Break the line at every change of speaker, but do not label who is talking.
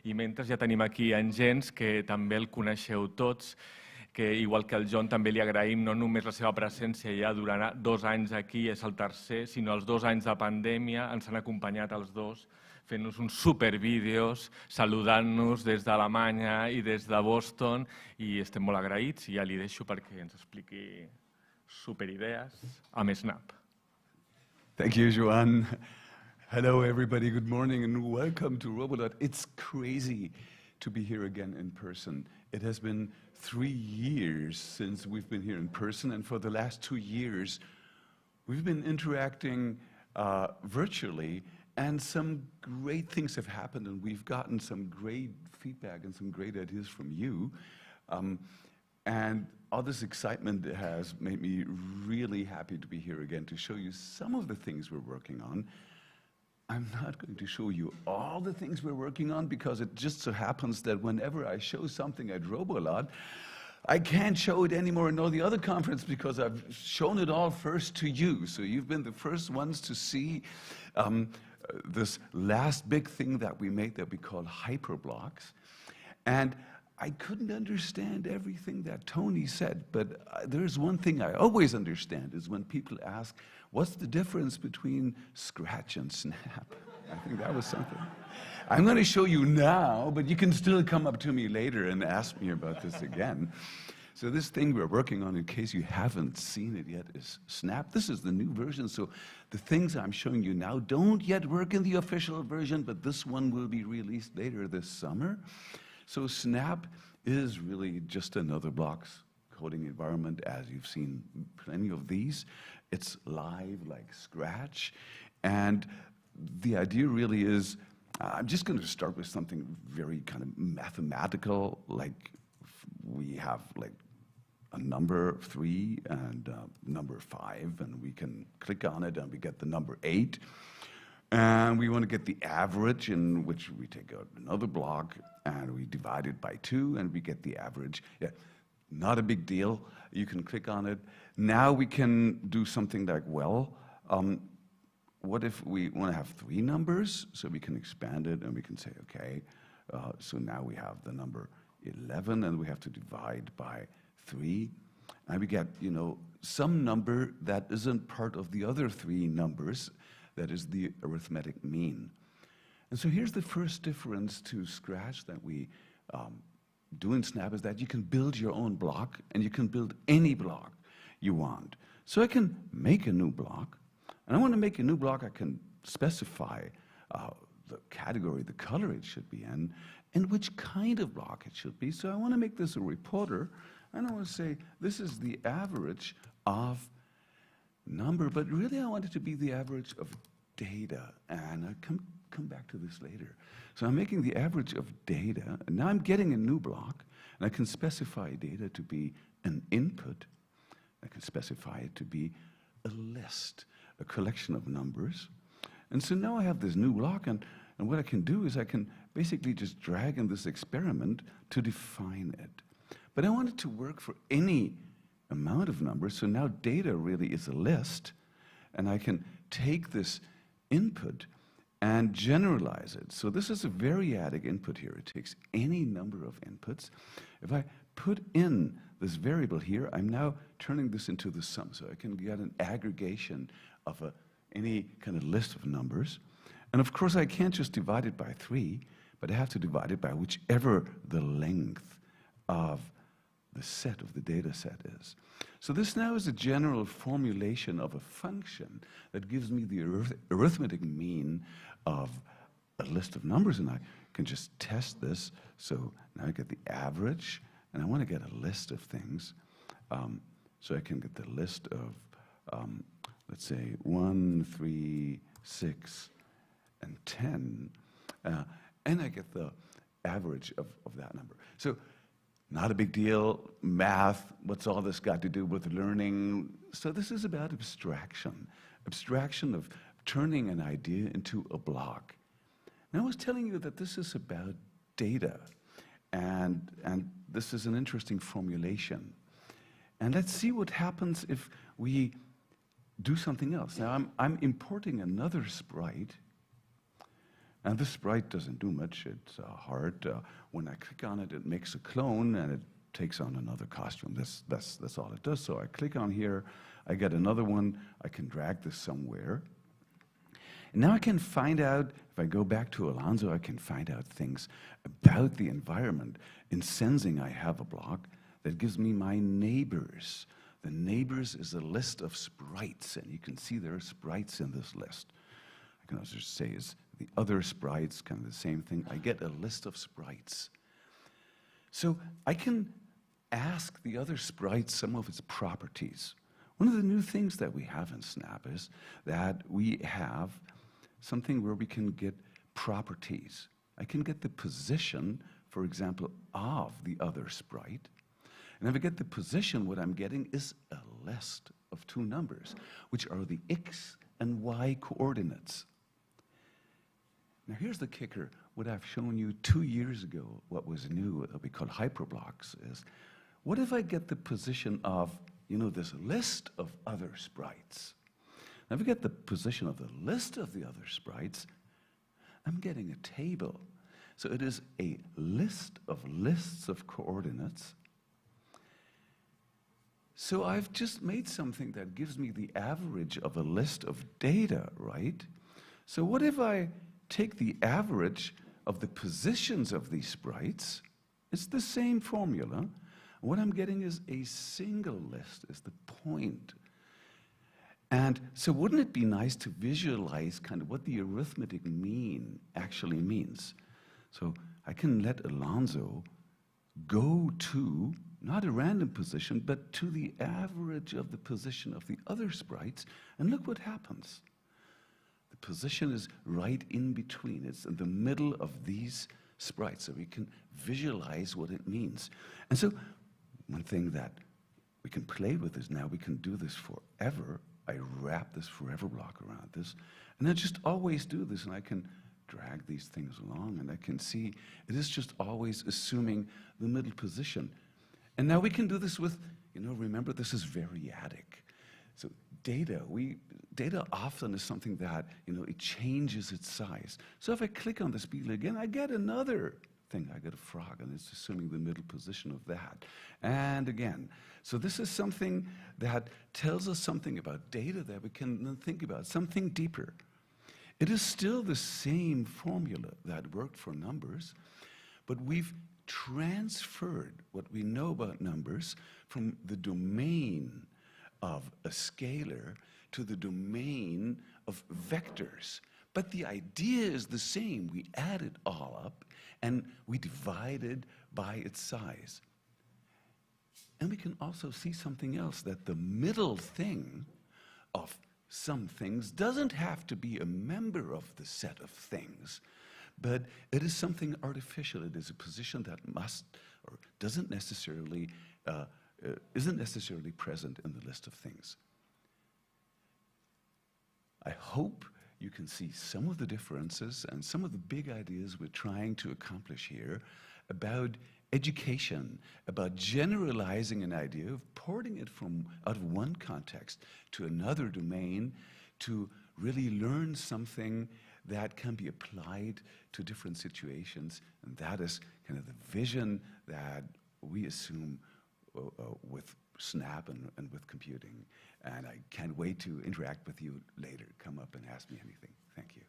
I mentre ja tenim aquí en Jens, que també el coneixeu tots, que igual que el John també li agraïm no només la seva presència ja durant 2 anys aquí, és el tercer, sinó els 2 anys de pandèmia ens han acompanyat els dos fent-nos uns supervídeos, saludant-nos des d'Alemanya i des de Boston, i estem molt agraïts i ja li deixo perquè ens expliqui superidees amb Snap.
Thank you, Joan. Hello, everybody. Good morning and welcome to Robot. It's crazy to be here again in person. It has been 3 years since we've been here in person, and for the last 2 years, we've been interacting virtually, and some great things have happened, and we've gotten some great feedback and some great ideas from you. And all this excitement has made me really happy to be here again to show you some of the things we're working on. I'm not going to show you all the things we're working on because it just so happens that whenever I show something at Robolot, I can't show it anymore in all the other conference because I've shown it all first to you. So you've been the first ones to see this last big thing that we made that we call hyperblocks. And I couldn't understand everything that Tony said, but there's one thing I always understand is when people ask, what's the difference between Scratch and Snap? I think that was something. I'm going to show you now, but you can still come up to me later and ask me about this again. So this thing we're working on, in case you haven't seen it yet, is Snap. This is the new version, so the things I'm showing you now don't yet work in the official version, but this one will be released later this summer. So Snap is really just another blocks coding environment, as you've seen plenty of these. It's live like Scratch. And the idea really is, I'm just going to start with something very kind of mathematical, like we have like a number 3 and number 5, and we can click on it and we get the number 8. And we want to get the average, in which we take out another block and we divide it by 2 and we get the average. Yeah, not a big deal. You can click on it. Now we can do something like, well, what if we want to have 3 numbers? So we can expand it and we can say, okay, so now we have the number 11 and we have to divide by 3. And we get, you know, some number that isn't part of the other 3 numbers. That is the arithmetic mean. And so here's the first difference to Scratch that we do in Snap, is that you can build your own block, and you can build any block you want. So I can make a new block, and I want to make a new block. I can specify the category, the color it should be in, and which kind of block it should be. So I want to make this a reporter, and I want to say this is the average of number, but really I want it to be the average of data, and I'll come back to this later. So I'm making the average of data, and now I'm getting a new block, and I can specify data to be an input. I can specify it to be a list, a collection of numbers. And so now I have this new block, and what I can do is I can basically just drag in this experiment to define it. But I want it to work for any amount of numbers, so now data really is a list, and I can take this input and generalize it. So this is a variadic input here. It takes any number of inputs. If I put in this variable here, I'm now turning this into the sum, so I can get an aggregation of any kind of list of numbers. And of course, I can't just divide it by 3, but I have to divide it by whichever the length of the set of the data set is. So this now is a general formulation of a function that gives me the arithmetic mean of a list of numbers, and I can just test this. So now I get the average, and I want to get a list of things. So I can get the list of, let's say, 1, 3, 6, and 10, and I get the average of that number. So not a big deal. Math, what's all this got to do with learning? So this is about abstraction. Abstraction of turning an idea into a block. And I was telling you that this is about data. And this is an interesting formulation. And let's see what happens if we do something else. Now I'm importing another sprite, And the sprite doesn't do much. It's a heart. When I click on it, it makes a clone, and it takes on another costume. That's all it does. So I click on here, I get another one, I can drag this somewhere. And now I can find out, if I go back to Alonso, I can find out things about the environment. In sensing, I have a block that gives me my neighbors. The neighbors is a list of sprites, and you can see there are sprites in this list. I can also say is the other sprites, kind of the same thing. I get a list of sprites. So I can ask the other sprites some of its properties. One of the new things that we have in Snap is that we have something where we can get properties. I can get the position, for example, of the other sprite. And if I get the position, what I'm getting is a list of two numbers, which are the x and y coordinates. Now here's the kicker. What I've shown you 2 years ago, what was new, what we call hyperblocks, is what if I get the position of, this list of other sprites? Now if I get the position of the list of the other sprites, I'm getting a table. So it is a list of lists of coordinates. So I've just made something that gives me the average of a list of data, right? So what if I take the average of the positions of these sprites? It's the same formula. What I'm getting is a single list, is the point. And so wouldn't it be nice to visualize kind of what the arithmetic mean actually means? So I can let Alonso go to, not a random position, but to the average of the position of the other sprites, and look what happens. The position is right in between. It's in the middle of these sprites, so we can visualize what it means. And so one thing that we can play with is now we can do this forever. I wrap this forever block around this, and I just always do this, and I can drag these things along, and I can see it is just always assuming the middle position. And now we can do this with, remember this is variadic. So data often is something that, it changes its size. So if I click on the speedler again, I get another thing. I get a frog, and it's assuming the middle position of that. And again, so this is something that tells us something about data that we can then think about, something deeper. It is still the same formula that worked for numbers, but we've transferred what we know about numbers from the domain of a scalar to the domain of vectors. But the idea is the same. We add it all up, and we divide it by its size. And we can also see something else, that the middle thing of some things doesn't have to be a member of the set of things, but it is something artificial. It is a position that must or isn't necessarily present in the list of things. I hope you can see some of the differences and some of the big ideas we're trying to accomplish here about education, about generalizing an idea, of porting it from out of one context to another domain to really learn something that can be applied to different situations. And that is kind of the vision that we assume with Snap and with computing. And I can't wait to interact with you later. Come up and ask me anything. Thank you.